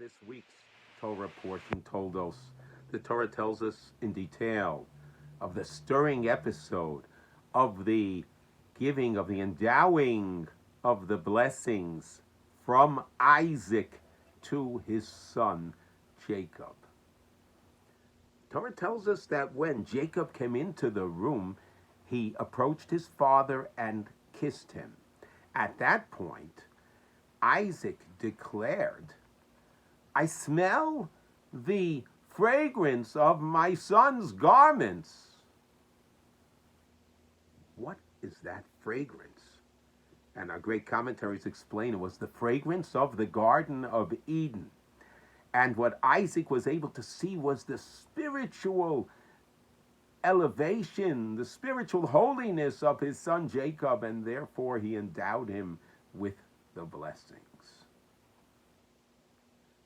this week's Torah portion the Torah tells us in detail of the stirring episode of the giving, of the endowing of the blessings from Isaac to his son Jacob. Torah tells us that when Jacob came into the room, he approached his father and kissed him. At that point, Isaac declared, "I smell the fragrance of my son's garments." What is that fragrance? And our great commentaries explain it was the fragrance of the Garden of Eden. And what Isaac was able to see was the spiritual elevation, the spiritual holiness of his son Jacob, and therefore he endowed him with the blessings.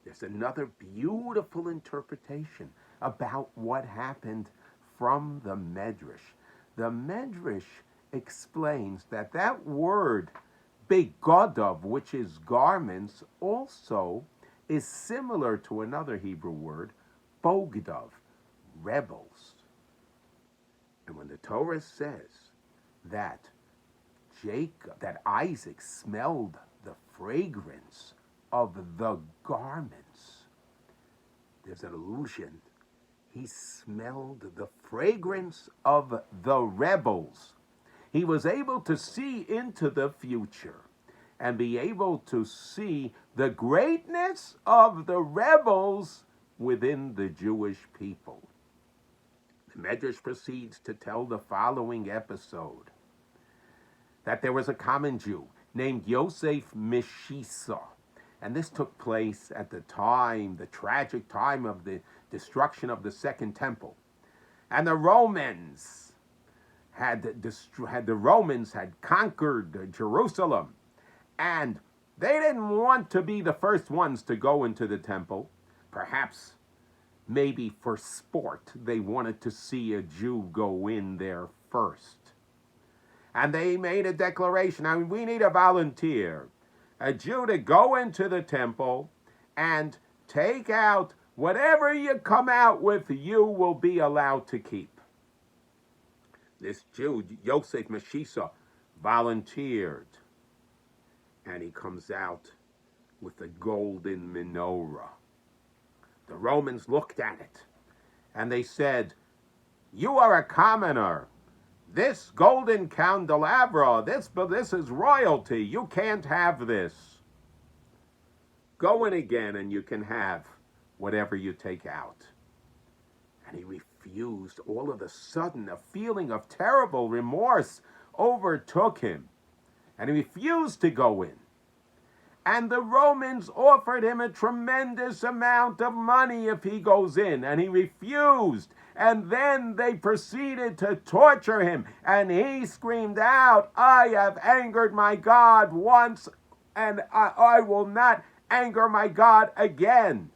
There's another beautiful interpretation about what happened from the Medrash. The Medrash explains that that word begadav, which is garments, also is similar to another Hebrew word, bogdav, rebels. And when the Torah says that Isaac smelled the fragrance of the garments, there's an allusion. He smelled the fragrance of the rebels. He was able to see into the future and be able to see the greatness of the rebels within the Jewish people. The Medrash proceeds to tell the following episode, that there was a common Jew named Yosef Meshisa, and this took place at the tragic time of the destruction of the Second Temple. And the Romans had conquered Jerusalem, and they didn't want to be the first ones to go into the temple. Perhaps, maybe for sport, they wanted to see a Jew go in there first. And they made a declaration, we need a volunteer, a Jew to go into the temple and take out whatever you come out with, you will be allowed to keep. This Jew, Yosef Meshisa, volunteered, and he comes out with a golden menorah. The Romans looked at it, and they said, "You are a commoner. This golden candelabra, this is royalty. You can't have this. Go in again and you can have whatever you take out." And he refused. All of a sudden, a feeling of terrible remorse overtook him, and he refused to go in. And the Romans offered him a tremendous amount of money if he goes in, and he refused. And then they proceeded to torture him, and he screamed out, "I have angered my God once, and I will not anger my God again."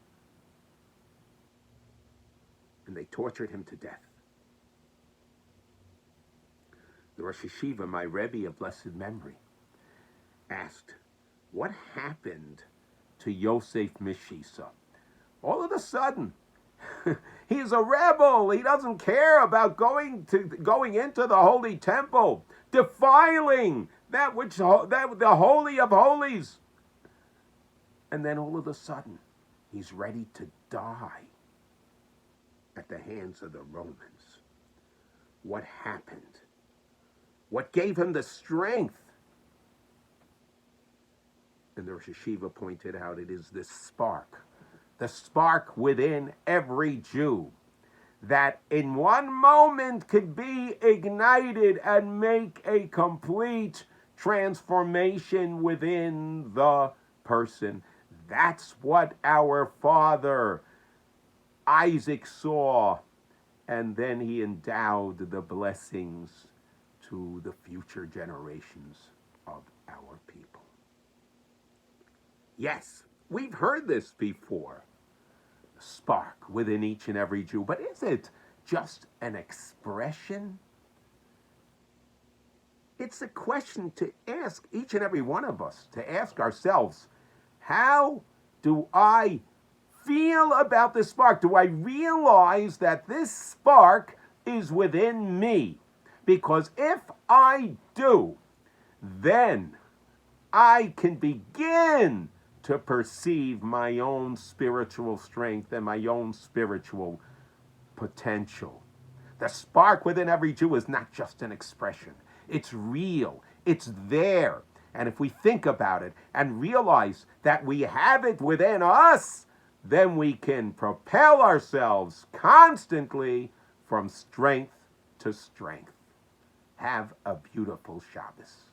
And they tortured him to death. The Rosh Yeshiva, my Rebbe of blessed memory, asked, what happened to Yosef Meshisa? All of a sudden, he's a rebel. He doesn't care about going into the holy temple, defiling the holy of holies. And then all of a sudden, he's ready to die at the hands of the Romans. What happened? What gave him the strength? And the Rosh Yeshiva pointed out, it is the spark within every Jew that in one moment could be ignited and make a complete transformation within the person. That's what our father Isaac saw, and then he endowed the blessings to the future generations of our people. Yes, we've heard this before. A spark within each and every Jew. But is it just an expression? It's a question to ask each and every one of us, to ask ourselves, how do I feel about the spark? Do I realize that this spark is within me? Because if I do, then I can begin to perceive my own spiritual strength and my own spiritual potential. The spark within every Jew is not just an expression. It's real. It's there. And if we think about it and realize that we have it within us, then we can propel ourselves constantly from strength to strength. Have a beautiful Shabbos.